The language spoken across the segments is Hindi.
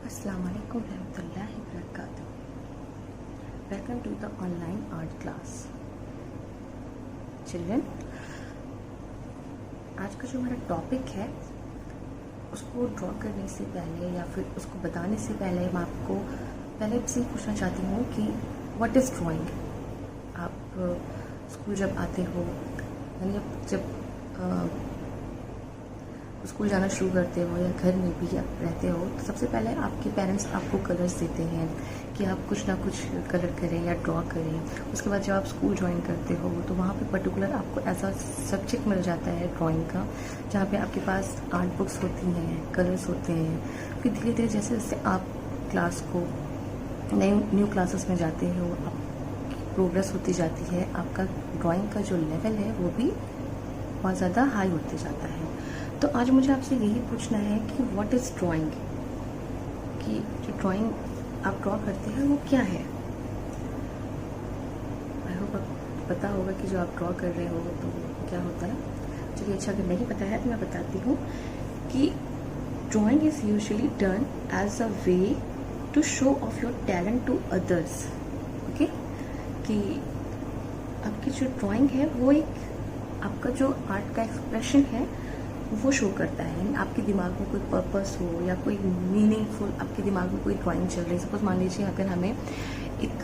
Assalamu alaikum warahmatullahi wabarakatuh. Welcome to the online art class. Children, आज का जो हमारा टॉपिक है उसको ड्रॉ करने से पहले या फिर उसको बताने से पहले मैं आपको पहले से पूछना चाहती हूँ कि व्हाट इज़ ड्राइंग। आप स्कूल जब आते हो यानी जब स्कूल जाना शुरू करते हो या घर में भी आप रहते हो तो सबसे पहले आपके पेरेंट्स आपको कलर्स देते हैं कि आप कुछ ना कुछ कलर करें या ड्रॉ करें। उसके बाद जब आप स्कूल ज्वाइन करते हो तो वहाँ पे पर्टिकुलर आपको ऐसा सब्जेक्ट मिल जाता है ड्राइंग का, जहाँ पे आपके पास आर्ट बुक्स होती हैं, कलर्स होते हैं। फिर धीरे धीरे जैसे जैसे आप क्लास को न्यू क्लासेस में जाते हो, आपकी प्रोग्रेस होती जाती है, आपका ड्राइंग का जो लेवल है वो भी बहुत ज़्यादा हाई होते जाता है। तो आज मुझे आपसे यही पूछना है कि व्हाट इज़ ड्राइंग, कि जो ड्राइंग आप ड्रॉ करते हैं वो क्या है। आई होप आपको पता होगा कि जो आप ड्रॉ कर रहे हो तो क्या होता है। चलिए अच्छा, अगर नहीं पता है तो मैं बताती हूँ कि drawing is usually done as a way to show off your talent to others. Okay, कि आपकी जो ड्राइंग है वो एक आपका जो आर्ट का एक्सप्रेशन है वो शो करता है। यानी आपके दिमाग में कोई पर्पस हो या कोई मीनिंगफुल आपके दिमाग में कोई ड्राइंग चल रही है। सपोज मान लीजिए अगर हमें एक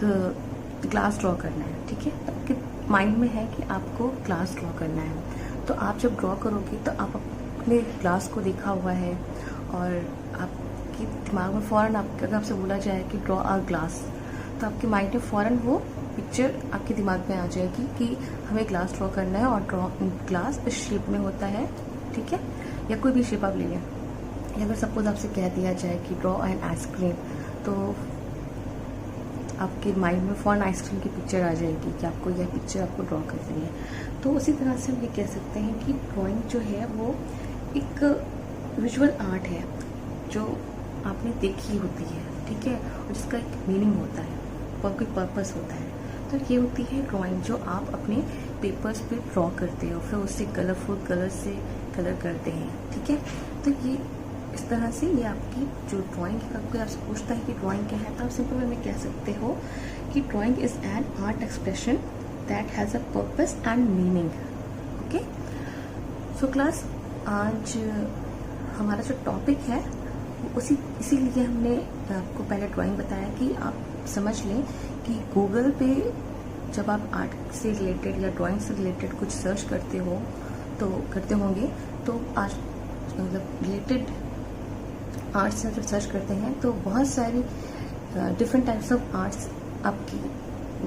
ग्लास ड्रॉ करना है, ठीक है, तो आपके माइंड में है कि आपको ग्लास ड्रॉ करना है। तो आप जब ड्रॉ करोगे तो आप अपने ग्लास को देखा हुआ है और आपके दिमाग में फ़ौरन अगर आपसे बोला जाए कि ड्रॉ अ ग्लास, तो आपके माइंड में फ़ौरन वो पिक्चर आपके दिमाग में आ जाएगी कि हमें ग्लास ड्रॉ करना है और ग्लास इस शेप में होता है, ठीक है, या कोई भी शेप आप ले लें। या अगर सपोज आपसे कह दिया जाए कि ड्रॉ एन आइसक्रीम, तो आपके माइंड में फ़ौरन आइसक्रीम की पिक्चर आ जाएगी कि आपको यह पिक्चर आपको ड्रॉ करनी है। तो उसी तरह से हम ये कह सकते हैं कि ड्राइंग जो है वो एक विजुअल आर्ट है जो आपने देखी होती है, ठीक है, और जिसका एक मीनिंग होता है और कोई पर्पस होता है। तो ये होती है ड्राइंग जो आप अपने पेपर्स पे ड्रॉ करते हो, फिर उससे कलरफुल कलर से कलर करते हैं, ठीक है। तो ये इस तरह से ये आपकी जो ड्राइंग है, कोई आपसे पूछता है कि ड्राइंग क्या है तो आप सिंपल वे में कह सकते हो कि drawing is an art expression that has a purpose and meaning. Okay, so class, आज हमारा जो टॉपिक है इसीलिए हमने आपको पहले ड्राइंग बताया कि आप समझ लें कि गूगल पे जब आप आर्ट से रिलेटेड या ड्राइंग से रिलेटेड कुछ सर्च करते होंगे तो आज मतलब रिलेटेड आर्ट से जब सर्च करते हैं तो बहुत सारी डिफरेंट टाइप्स ऑफ आर्ट्स आपकी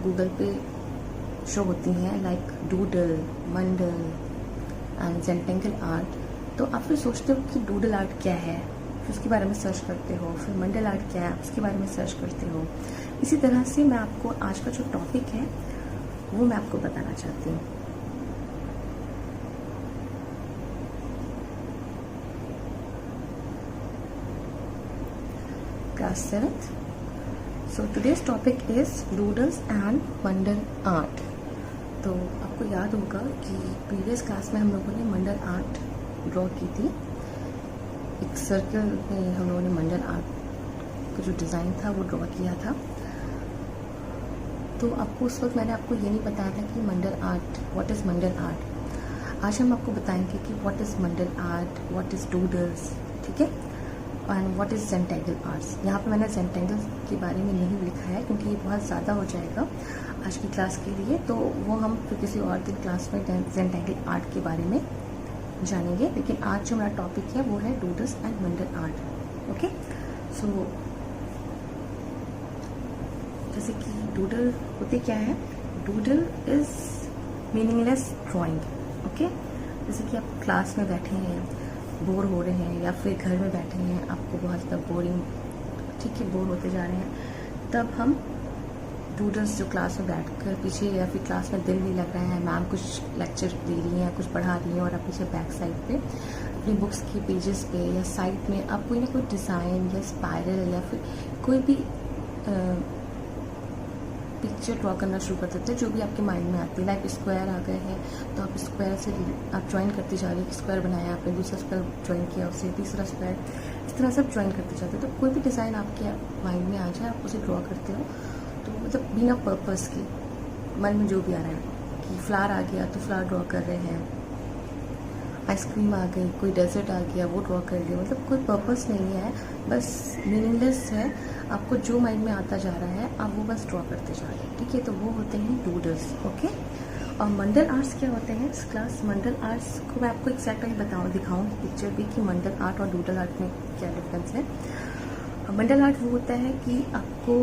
गूगल पे शो होती हैं, like doodle, mandala and zentangle art. तो आप फिर सोचते हो कि डूडल आर्ट क्या है, फिर उसके बारे में सर्च करते हो, फिर मंडल आर्ट क्या है उसके बारे में सर्च करते हो। इसी तरह से मैं आपको आज का जो टॉपिक है वो मैं आपको बताना चाहती हूँ। Class 7th, so today's topic is doodles and mandala art. तो आपको याद होगा कि प्रीवियस क्लास में हम लोगों ने मंडल आर्ट ड्रॉ की थी। एक सर्कल में हम लोगों ने मंडल आर्ट का जो डिज़ाइन था वो ड्रॉ किया था। तो आपको उस वक्त मैंने आपको ये नहीं बताया था कि mandala art, what is mandala art. आज हम आपको बताएंगे कि what is mandala art, what is doodles, ठीक है, and what is zentangle arts. यहाँ पे मैंने जेंटेंगल के बारे में नहीं लिखा है क्योंकि ये बहुत ज़्यादा हो जाएगा आज की क्लास के लिए, तो वो हम फिर किसी और दिन क्लास में जेंटेंगल आर्ट के बारे में जानेंगे। लेकिन आज जो हमारा टॉपिक है वो है doodles and mandala art. Okay, so जैसे कि डूडल होते क्या है, doodle is meaningless drawing. Okay, जैसे कि आप क्लास में बैठे हैं, बोर हो रहे हैं, या फिर घर में बैठे हैं, आपको बहुत ज़्यादा बोरिंग, ठीक है, बोर होते जा रहे हैं, तब हम डूडल्स जो क्लास में बैठकर पीछे, या फिर क्लास में दिल नहीं लग रहा है, मैम कुछ लेक्चर दे रही हैं, कुछ पढ़ा रही हैं और आप पीछे बैक साइड पे अपनी बुक्स के पेजेस पे या साइड में आप कोई ना कोई डिज़ाइन या स्पाइरल या फिर कोई भी पिक्चर ड्रॉ करना शुरू कर देते हैं जो भी आपके माइंड में आती है। लाइक स्क्वायर आ गए हैं तो आप स्क्वायर से आप ज्वाइन करते जा रही है, स्क्वायर बनाया आपने, दूसरा स्क्वायर ज्वाइन किया, उससे तीसरा स्क्वायर, इस तरह से आप ज्वाइन करते जाते हो। तो कोई भी डिज़ाइन आपके माइंड में आ जाए, आप उसे ड्रॉ करते हो, तो मतलब बिना पर्पस के मन में जो भी आ रहा है कि फ्लावर आ गया तो फ्लावर ड्रॉ कर रहे हैं, आइसक्रीम आ गई, कोई डेजर्ट आ गया वो ड्रॉ कर लिया, मतलब कोई पर्पस नहीं है, बस मीनिंगलेस है। आपको जो माइंड में आता जा रहा है आप वो बस ड्रॉ करते जा रहे हैं, ठीक है। तो वो होते हैं डूडल्स, ओके। और मंडल आर्ट्स क्या होते हैं इस क्लास? मंडल आर्ट्स को मैं आपको एग्जैक्टली दिखाऊंगी पिक्चर भी कि मंडल आर्ट और डूडल आर्ट में क्या डिफरेंस है। मंडल आर्ट वो होता है कि आपको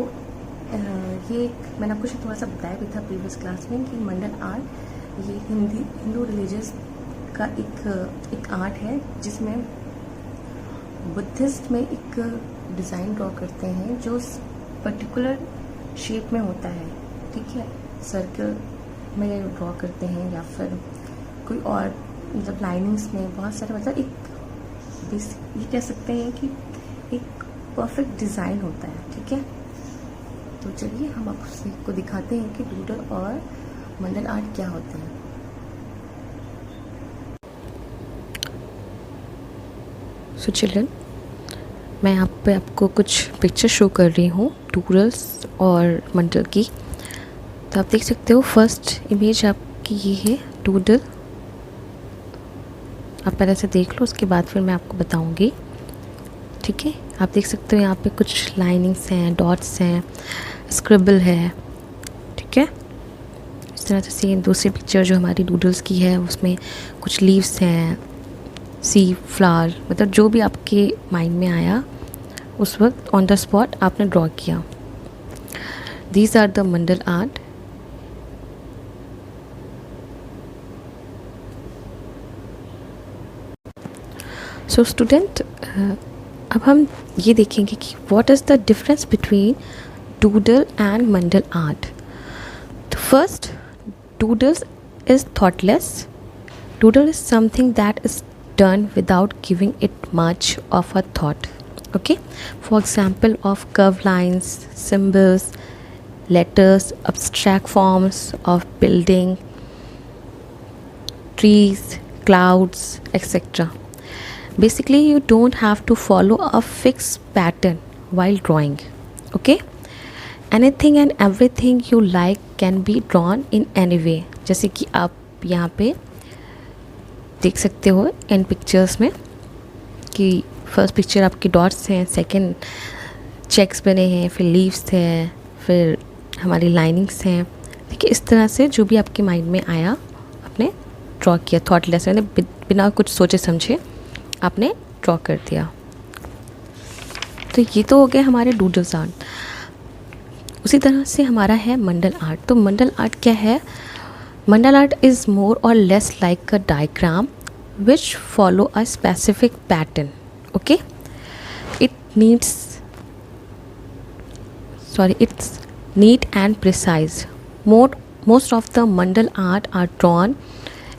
ये मैंने आपको थोड़ा सा बताया भी था प्रीवियस क्लास में कि मंडल आर्ट ये हिंदू रिलीजियस का एक आर्ट है जिसमें बुद्धिस्ट में एक डिज़ाइन ड्रॉ करते हैं जो पर्टिकुलर शेप में होता है, ठीक है। सर्कल में ड्रॉ करते हैं या फिर कोई और मतलब लाइनिंग्स में बहुत सारे, मतलब एक ये कह सकते हैं कि एक परफेक्ट डिज़ाइन होता है, ठीक है। तो चलिए हम आपको दिखाते हैं कि डूडल और मंडल आर्ट क्या होते हैं। सो चिल्ड्रन, मैं यहाँ पे आपको कुछ पिक्चर शो कर रही हूँ डूडल्स और मंडल की। तो आप देख सकते हो फर्स्ट इमेज आपकी ये है डूडल। आप पहले से देख लो, उसके बाद फिर मैं आपको बताऊँगी, ठीक है। आप देख सकते हो यहाँ पे कुछ लाइनिंग्स हैं, डॉट्स हैं, स्क्रिबल है, ठीक है। इस तरह से दूसरी पिक्चर जो हमारी डूडल्स की है उसमें कुछ लीव्स हैं, सी फ्लावर, मतलब जो भी आपके माइंड में आया उस वक्त ऑन द स्पॉट आपने ड्रॉ किया। These are the mandala art. So student, अब हम ये देखेंगे कि what is the difference between doodle and mandala art. तो first, doodles is thoughtless. Doodle is something that is done without giving it much of a thought. Okay, for example of curved lines, symbols, letters, abstract forms of building, trees, clouds, etc. Basically you don't have to follow a fixed pattern while drawing. Okay, anything and everything you like can be drawn in any way. जैसे कि आप यहाँ पे देख सकते हो इन पिक्चर्स में कि फर्स्ट पिक्चर आपकी डॉट्स हैं, सेकंड चेक्स बने हैं, फिर लीव्स हैं, फिर हमारी लाइनिंग्स हैं। देखिए इस तरह से जो भी आपके माइंड में आया आपने ड्रॉ किया, थॉटलेस, यानी बिना कुछ सोचे समझे आपने ड्रॉ कर दिया। तो ये तो हो गया हमारे डूडल्स आर्ट। उसी तरह से हमारा है मंडल आर्ट। तो मंडल आर्ट क्या है? Mandal art is more or less like a diagram which follow a specific pattern. Okay, it's neat and precise. Most of the mandal art are drawn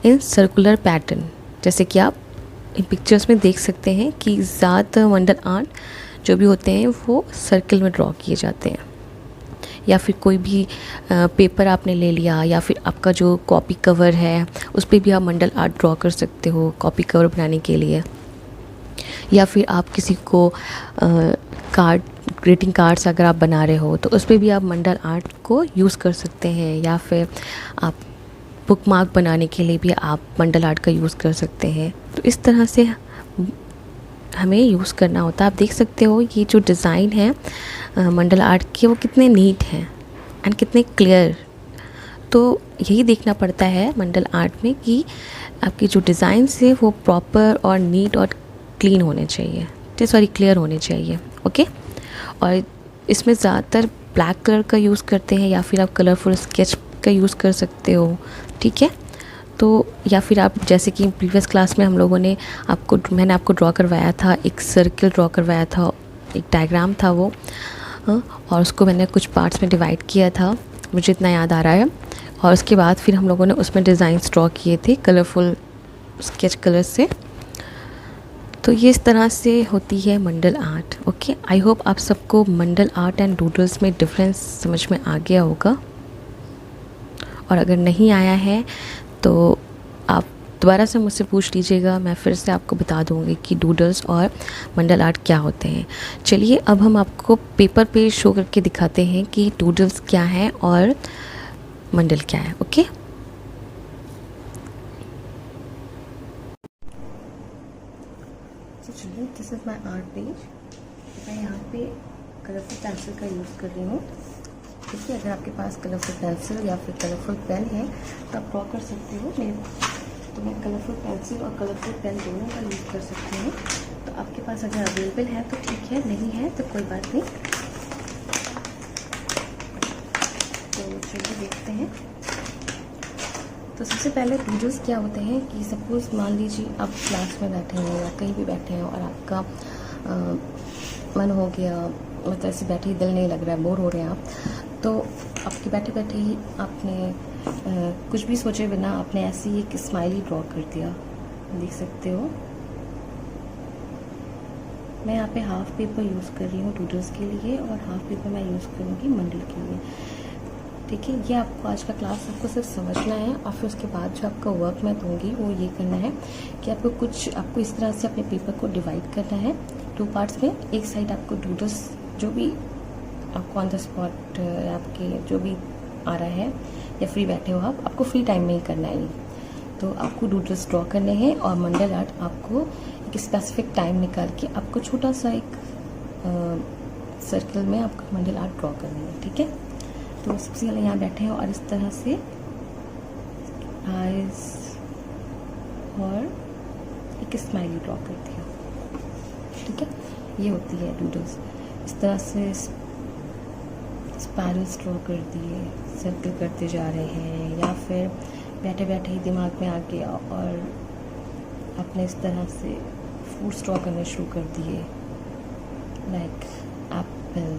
in circular pattern. जैसे कि आप इन पिक्चर्स में देख सकते हैं कि ज़्यादातर मंडल आर्ट जो भी होते हैं वो सर्कल में ड्रॉ किए जाते हैं, या फिर कोई भी पेपर आपने ले लिया, या फिर आपका जो कॉपी कवर है उस पर भी आप मंडल आर्ट ड्रॉ कर सकते हो कॉपी कवर बनाने के लिए, या फिर आप किसी को ग्रीटिंग कार्ड्स अगर आप बना रहे हो तो उस पर भी आप मंडल आर्ट को यूज़ कर सकते हैं, या फिर आप बुक मार्क बनाने के लिए भी आप मंडल आर्ट का यूज़ कर सकते हैं। तो इस तरह से हमें यूज़ करना होता है। आप देख सकते हो ये जो डिज़ाइन है मंडल आर्ट के वो कितने नीट हैं एंड कितने क्लियर। तो यही देखना पड़ता है मंडल आर्ट में कि आपकी जो डिज़ाइंस है वो प्रॉपर और नीट और क्लीन होने चाहिए, क्लियर होने चाहिए। ओके, और इसमें ज़्यादातर ब्लैक कलर का यूज़ करते हैं, या फिर आप कलरफुल स्केच का यूज़ कर सकते हो, ठीक है। तो या फिर आप जैसे कि प्रीवियस क्लास में मैंने आपको ड्रॉ करवाया था, एक सर्कल ड्रॉ करवाया था, एक डायग्राम था वो, और उसको मैंने कुछ पार्ट्स में डिवाइड किया था, मुझे इतना याद आ रहा है। और उसके बाद फिर हम लोगों ने उसमें डिज़ाइंस ड्रॉ किए थे कलरफुल स्केच कलर से। तो ये इस तरह से होती है मंडल आर्ट। ओके, आई होप आप सबको मंडल आर्ट एंड डूडल्स में डिफरेंस समझ में आ गया होगा, और अगर नहीं आया है तो आप दोबारा से मुझसे पूछ लीजिएगा, मैं फिर से आपको बता दूँगी कि डूडल्स और मंडल आर्ट क्या होते हैं। चलिए अब हम आपको पेपर पे शो करके दिखाते हैं कि डूडल्स क्या है और मंडल क्या है। ओके, तो चलिए, this is my art page. मैं यहाँ पे कलरफुल पेंसिल का यूज़ कर रही हूँ। ठीक है, अगर आपके पास कलरफुल पेंसिल या फिर कलरफुल पेन है तो आप ड्रॉ कर सकते हो। तो मैं कलरफुल पेंसिल और कलरफुल पेन दोनों का यूज़ कर सकती हूँ। तो आपके पास अगर अवेलेबल है तो ठीक है, नहीं है तो कोई बात नहीं। तो चलिए देखते हैं। तो सबसे पहले डूडल्स क्या होते हैं कि सपोज़ मान लीजिए आप क्लास में बैठे हैं या कहीं भी बैठे हैं और आपका मन हो गया, मतलब ऐसे बैठे ही दिल नहीं लग रहा है, बोर हो रहे हैं आप, तो आपके बैठे बैठे ही आपने कुछ भी सोचे बिना आपने ऐसे ही एक स्माइली ड्रॉ कर दिया, देख सकते हो। मैं यहाँ पे हाफ पेपर यूज़ कर रही हूँ डूडल्स के लिए और हाफ पेपर मैं यूज़ करूँगी मंडल के लिए। ठीक है, ये आपको आज का क्लास आपको सिर्फ समझना है और फिर उसके बाद जो आपका वर्क मैं दूँगी वो ये करना है कि आपको इस तरह से अपने पेपर को डिवाइड करना है 2 पार्ट्स में। एक साइड आपको डूडल्स जो भी आपको ऑन द स्पॉट आपके जो भी आ रहा है या फ्री बैठे हो आपको फ्री टाइम में ही करना है। तो आपको डूडल्स ड्रॉ करने हैं और मंडल आर्ट आपको एक स्पेसिफिक टाइम निकाल के आपको छोटा सा एक सर्कल में आपको मंडल आर्ट ड्रॉ करनी है। ठीक है, तो सबसे पहले यहाँ बैठे हैं और इस तरह से आइज और एक स्माइली ड्रॉ कर दिया। ठीक है, ये होती है डूडल्स। इस तरह से स्पाइरल्स ड्रॉ कर दिए, सर्कल करते जा रहे हैं, या फिर बैठे बैठे ही दिमाग में आ गया और आपने इस तरह से फ्रूट्स ड्रॉ करने शुरू कर दिए, लाइक एप्पल,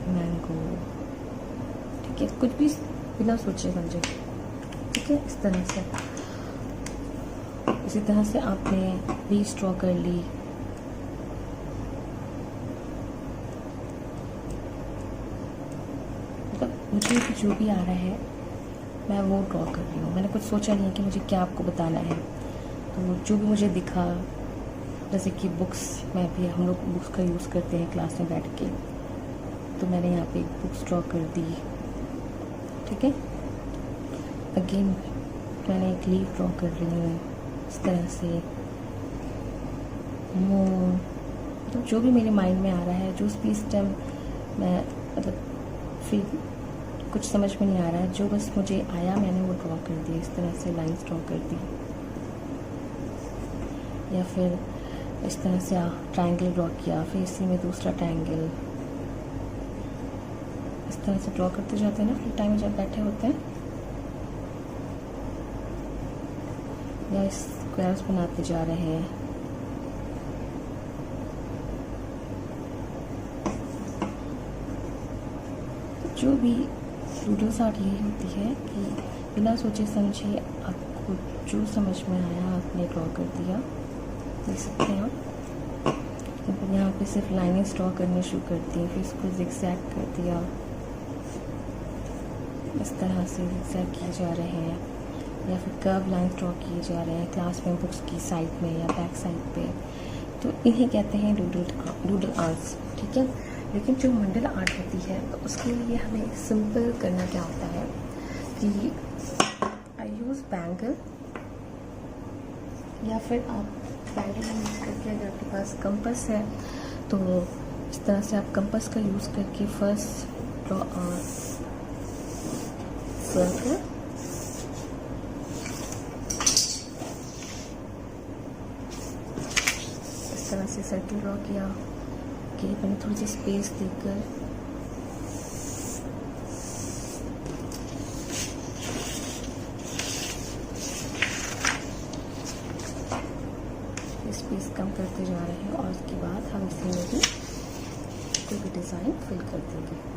मैंगो। ठीक है, कुछ भी बिना सोचे समझे। ठीक है, इस तरह से इसी तरह से आपने बीज ड्रॉ कर ली। मुझे जो भी आ रहा है मैं वो ड्रॉ कर रही हूँ। मैंने कुछ सोचा नहीं कि मुझे क्या आपको बताना है, तो जो भी मुझे दिखा, जैसे कि बुक्स, मैं भी हम लोग बुक्स का यूज़ करते हैं क्लास में बैठ के, तो मैंने यहाँ पे एक बुक्स ड्रॉ कर दी। ठीक है, अगेन मैंने एक लीफ ड्रॉ कर रही हूँ इस तरह से। मून, तो जो भी मेरे माइंड में आ रहा है, जो भी इस टाइम मैं मतलब फिर कुछ समझ में नहीं आ रहा है, जो बस मुझे आया मैंने वो ड्रॉ कर दिया। इस तरह से लाइंस ड्रॉ कर दी, या फिर इस तरह से ट्रायंगल ड्रॉ किया, फिर इसी में दूसरा ट्रायंगल। इस तरह से ड्रॉ करते जाते हैं ना फ्री टाइम में जब बैठे होते हैं, या स्क्वायर्स बनाते जा रहे हैं। जो भी डूडल्स आर्ट यही होती है कि बिना सोचे समझे आपको जो समझ में आया आपने ड्रॉ कर दिया। देख सकते हैं आप, यहाँ पे सिर्फ लाइनें ड्रॉ करनी शुरू कर दी, फिर इसको जिगजैग कर दिया। इस तरह से जिगजैग किए जा रहे हैं, या फिर कर्व लाइन्स ड्रॉ किए जा रहे हैं क्लास में बुक्स की साइड में या बैक साइड पे। तो इन्हें कहते हैं डूडल आर्ट्स। ठीक है, लेकिन जो मंडल आर्ट होती है तो उसके लिए हमें सिंपल करना क्या होता है कि आई यूज़ बैंगल, या फिर आप बैंगल यूज़ करके, अगर आपके पास कंपास है तो इस तरह से आप कंपास का यूज़ करके फर्स्ट ड्रॉ सर्कल, इस तरह से सर्कल ड्रॉ किया कि मैंने थोड़ी सी स्पेस देकर स्पेस कम करते जा रहे हैं, और उसके बाद हम इसी में भी कोई भी डिज़ाइन फिल कर देंगे।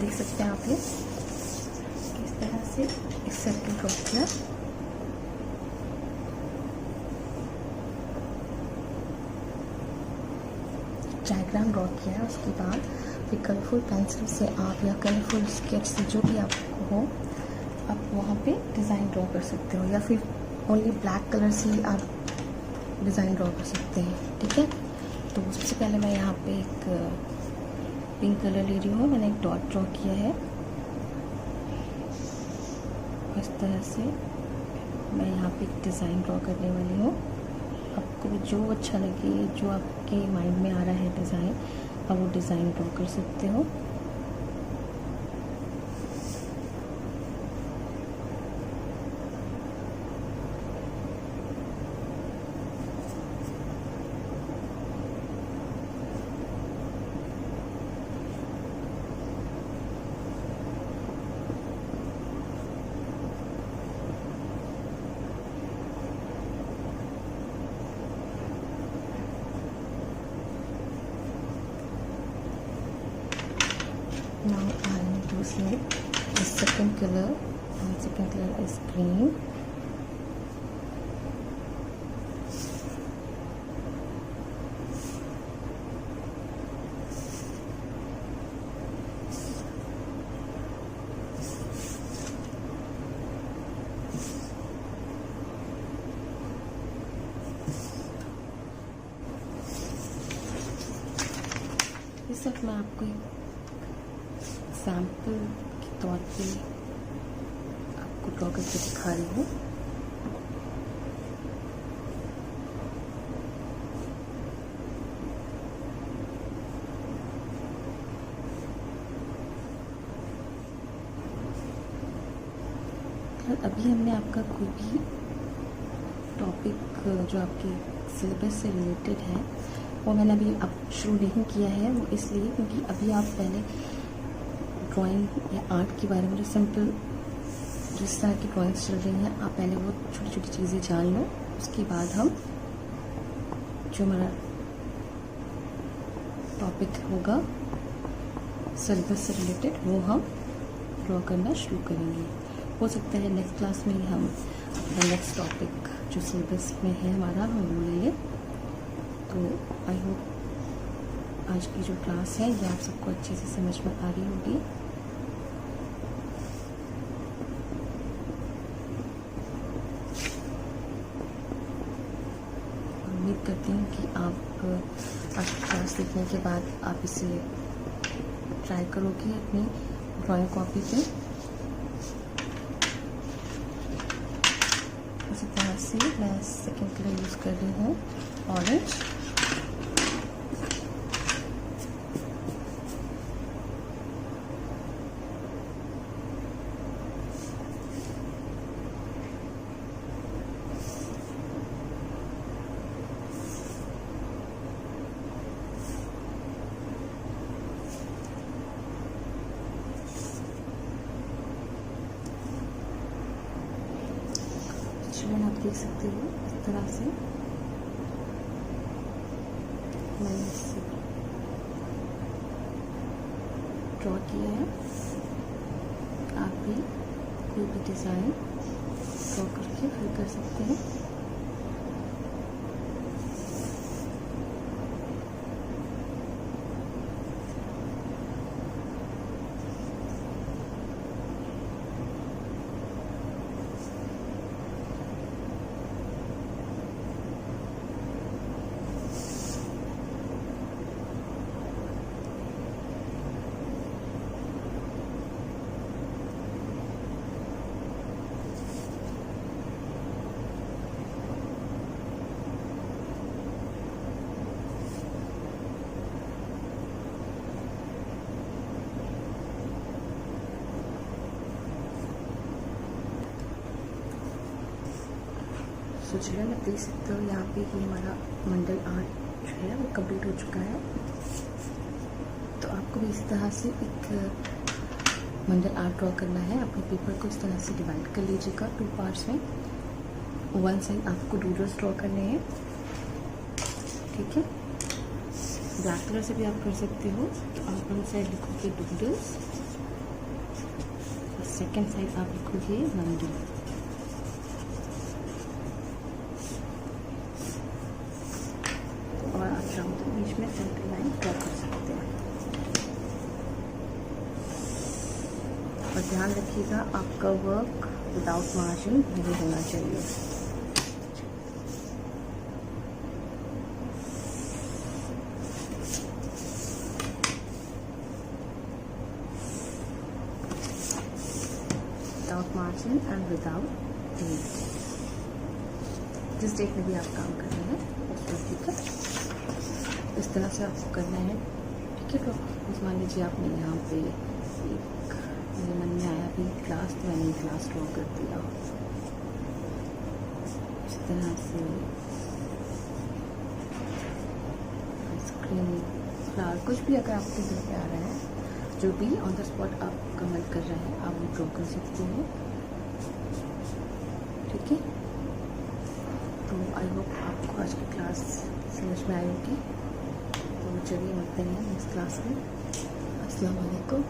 देख सकते हैं आप ये किस तरह से एक सर्कल ड्रॉ किया। डायग्राम ड्रॉ किया है, उसके बाद फिर कलरफुल पेंसिल से आप या कलरफुल स्केच से जो भी आपको हो आप वहाँ पे डिज़ाइन ड्रॉ कर सकते हो, या फिर ओनली ब्लैक कलर से आप डिज़ाइन ड्रॉ कर सकते हैं। ठीक है, तो सबसे पहले मैं यहाँ पे एक पिंक कलर ले रही हूँ। मैंने एक डॉट ड्रॉ किया है इस तरह से। मैं यहाँ पे एक डिज़ाइन ड्रॉ करने वाली हूँ। आपको जो अच्छा लगे, जो आपके माइंड में आ रहा है डिज़ाइन, आप वो डिज़ाइन ड्रॉ कर सकते हो। Now I am using the second color, and second color is green. इस वक्त मैं आपको एग्जाम्पल के तौर पे आपको ड्रॉ करके दिखा रही हूँ। अभी हमने आपका कोई भी टॉपिक जो आपके सिलेबस से रिलेटेड है वो मैंने अभी अब शुरू नहीं किया है। वो इसलिए क्योंकि अभी आप पहले ड्राइंग या आर्ट के बारे में जो सिंपल जिस तरह की ड्राइंग्स चल रही हैं, आप पहले वो छोटी छोटी चीज़ें जान लो। उसके बाद हम जो हमारा टॉपिक होगा सिलेबस से रिलेटेड वो हम ड्रॉ करना शुरू करेंगे। हो सकता है नेक्स्ट क्लास में ही हम अपना नेक्स्ट टॉपिक जो सिलेबस में है हमारा हम वो ले लें। तो आई होप आज की जो क्लास है ये आप सबको अच्छे से समझ में आ रही होगी। उम्मीद करती हूँ कि आप आज क्लास देखने के बाद आप इसे ट्राई करोगे अपनी ड्राइंग कॉपी पे। इसी तरह से मैं सेकेंड कलर यूज़ कर रही हूँ ऑरेंज। आप देख सकते हो इस तरह से मैंने इसे ड्रॉ किया है। आप भी कोई भी डिज़ाइन ड्रॉ करके फिल कर सकते हैं। तो चलिए आप देख सकते हो यहाँ पे ये हमारा मंडल आर्ट जो है वो कंप्लीट हो चुका है। तो आपको भी इस तरह से एक मंडल आर्ट ड्रॉ करना है। अपने पेपर को इस तरह से डिवाइड कर लीजिएगा 2 पार्ट्स में। वन साइड आपको डूडल्स ड्रॉ करने हैं, ठीक है। ब्लैक कलर से भी आप कर सकते हो। तो आप वन साइड लिखोगे डूडल्स और सेकेंड साइड आप लिखोगे मंडल। और आप चाहो तो बीच बीच में सेंटर लाइन ड्रॉ कर सकते हैं। और ध्यान रखिएगा आपका वर्क विदाउट मार्जिन नहीं होना चाहिए। Without margin and without date, जिस डेट में भी आप काम कर रहे हैं उस पर, ठीक है। इस तरह से आपको करना है, ठीक है। तो मान लीजिए आपने यहाँ पे एक, मेरे मन में आया भी क्लास, तो मैंने क्लास ड्रॉ कर दिया इस तरह से। स्क्रीन, फ्लावर, कुछ भी अगर आपके दिल पे आ रहा है, जो भी ऑन द स्पॉट आप कमेंट कर रहे हैं, आप वो ड्रॉ कर सकते हैं, ठीक है। तो आई होप आपको आज की क्लास समझ में आई होगी। तो चलिए मिलते हैं नेक्स्ट क्लास में। अस्सलाम वालेकुम।